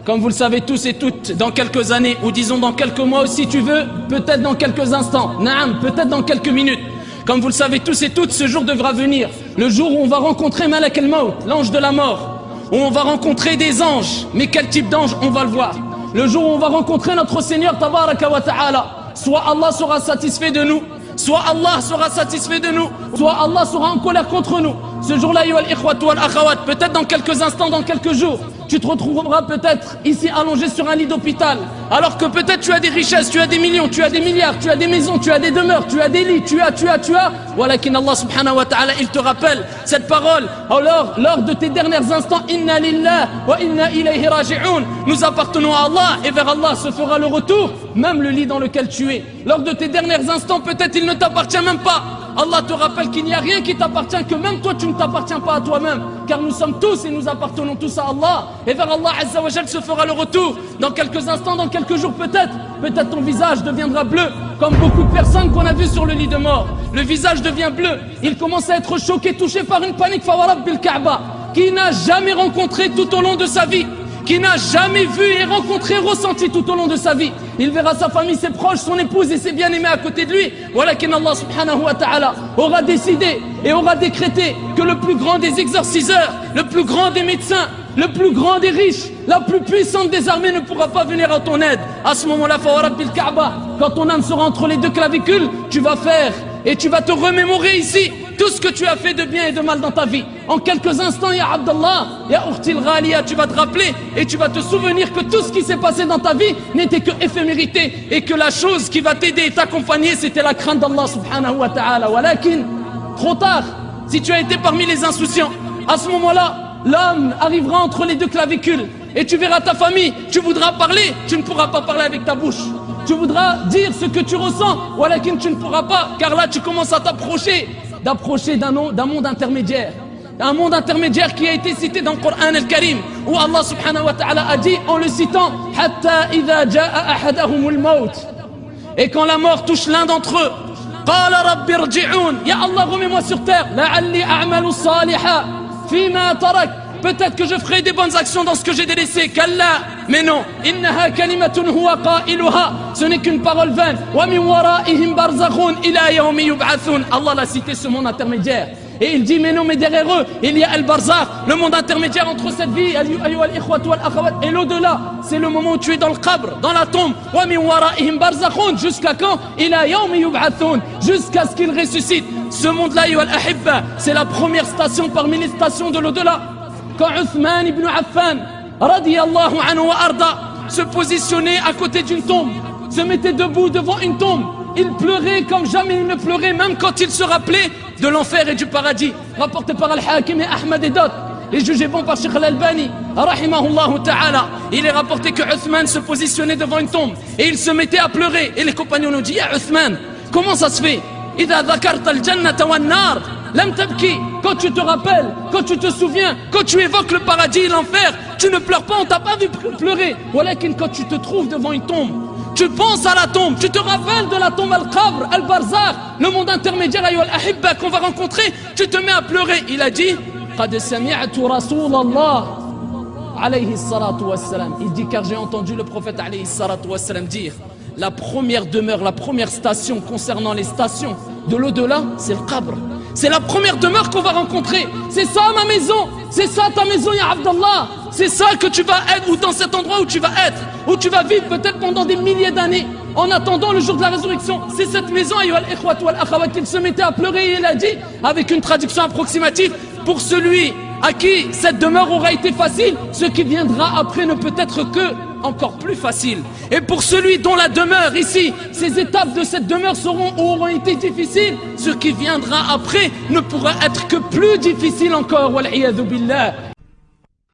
Comme vous le savez tous et toutes, dans quelques années, ou disons dans quelques mois si tu veux, peut-être dans quelques instants, naam, peut-être dans quelques minutes. Comme vous le savez tous et toutes, ce jour devra venir. Le jour où on va rencontrer Malak al-Maut, l'ange de la mort. Où on va rencontrer des anges. Mais quel type d'ange? On va le voir. Le jour où on va rencontrer notre Seigneur Tabaraka wa Ta'ala. Soit Allah sera satisfait de nous, soit Allah sera satisfait de nous, soit Allah sera en colère contre nous. Ce jour-là, peut-être dans quelques instants, dans quelques jours, tu te retrouveras peut-être ici allongé sur un lit d'hôpital. Alors que peut-être tu as des richesses, tu as des millions, tu as des milliards, tu as des maisons, tu as des demeures, tu as des lits, tu as. Walakin Allah subhanahu wa ta'ala, il te rappelle cette parole. Alors, lors de tes derniers instants, inna lillah wa inna ilayhi raji'un. Nous appartenons à Allah et vers Allah se fera le retour, même le lit dans lequel tu es. Lors de tes derniers instants, peut-être il ne t'appartient même pas. Allah te rappelle qu'il n'y a rien qui t'appartient, que même toi tu ne t'appartiens pas à toi-même, car nous sommes tous et nous appartenons tous à Allah, et vers Allah Azza wa Jal se fera le retour. Dans quelques instants, dans quelques jours peut-être ton visage deviendra bleu, comme beaucoup de personnes qu'on a vues sur le lit de mort. Le visage devient bleu, il commence à être choqué, touché par une panique, fawarab bil Kaaba, qui n'a jamais rencontré tout au long de sa vie, qui n'a jamais vu et rencontré, ressenti tout au long de sa vie. Il verra sa famille, ses proches, son épouse et ses bien-aimés à côté de lui. Walakin Allah subhanahu wa ta'ala aura décidé et aura décrété que le plus grand des exorciseurs, le plus grand des médecins, le plus grand des riches, la plus puissante des armées ne pourra pas venir à ton aide. À ce moment-là, fawarab bil Kaaba, quand ton âme sera entre les deux clavicules, tu vas faire et tu vas te remémorer ici tout ce que tu as fait de bien et de mal dans ta vie. En quelques instants, ya Abdallah, ya Ukhtil Ghaliya, tu vas te rappeler et tu vas te souvenir que tout ce qui s'est passé dans ta vie n'était que éphémérité et que la chose qui va t'aider et t'accompagner, c'était la crainte d'Allah subhanahu wa ta'ala. Walakin, trop tard, si tu as été parmi les insouciants, à ce moment-là, l'homme arrivera entre les deux clavicules et tu verras ta famille, tu voudras parler, tu ne pourras pas parler avec ta bouche. Tu voudras dire ce que tu ressens, walakin tu ne pourras pas, car là tu commences à d'approcher d'un monde intermédiaire. Un monde intermédiaire qui a été cité dans le Coran al-Karim, où Allah subhanahu wa ta'ala a dit en le citant Hatta idha ja'a ahadahumul maut. Et quand la mort touche l'un d'entre eux, Qala rabbi rji'un, ya Allah, remets-moi sur terre, la'alli a'malu saliha fima tarak. Peut-être que je ferai des bonnes actions dans ce que j'ai délaissé. Kalla, mais non. Innaha kalimatun huwa qailuha. Ce n'est qu'une parole vaine. Wa min wara'ihim barzakhun ila yawmi yub'athun. Allah l'a cité, ce monde intermédiaire. Et il dit, mais non, mais derrière eux, il y a al-barzakh, le monde intermédiaire entre cette vie, et l'au-delà. C'est le moment où tu es dans le qabr, dans la tombe. Wa min wara'ihim barzakhun. Jusqu'à quand? Ila yawmi yub'athun. Jusqu'à ce qu'il ressuscite. Ce monde-là, c'est la première station parmi les stations de l'au-delà. Quand Uthman ibn Affan, radiyallahu anhu wa arda, se positionnait à côté d'une tombe, se mettait debout devant une tombe, il pleurait comme jamais il ne pleurait, même quand il se rappelait de l'enfer et du paradis. Rapporté par Al-Hakim et Ahmad et d'autres, et jugé bon par Sheikh Al-Albani, rahimahullahu ta'ala, il est rapporté que Uthman se positionnait devant une tombe et il se mettait à pleurer. Et les compagnons nous disent, ya Uthman, comment ça se fait? Idha dhakarta al-jannata wan-nar lam tabki. Quand tu te rappelles, quand tu te souviens, quand tu évoques le paradis et l'enfer, tu ne pleures pas, on t'a pas vu pleurer. Walakin quand tu te trouves devant une tombe, tu penses à la tombe, tu te rappelles de la tombe al-Qabr, al-Barzakh, le monde intermédiaire ayyuhal ahibba qu'on va rencontrer, tu te mets à pleurer. Il a dit Qad sami'tu Rasulallah alayhi salatu wassalam. Il dit car j'ai entendu le prophète alayhi salatu wassalam dire la première demeure, la première station concernant les stations de l'au-delà, c'est le Qabr. C'est la première demeure qu'on va rencontrer. C'est ça ma maison, c'est ça ta maison ya Abdallah. C'est ça que tu vas être, ou dans cet endroit où tu vas être, où tu vas vivre peut-être pendant des milliers d'années, en attendant le jour de la résurrection. C'est cette maison, ayyuhal ikhwat wal akhawat, qu'il se mettait à pleurer et il a dit, avec une traduction approximative, pour celui à qui cette demeure aura été facile, ce qui viendra après ne peut être que encore plus facile. Et pour celui dont la demeure ici, ces étapes de cette demeure auront été difficiles, ce qui viendra après ne pourra être que plus difficile encore. Wal iyadhu billah.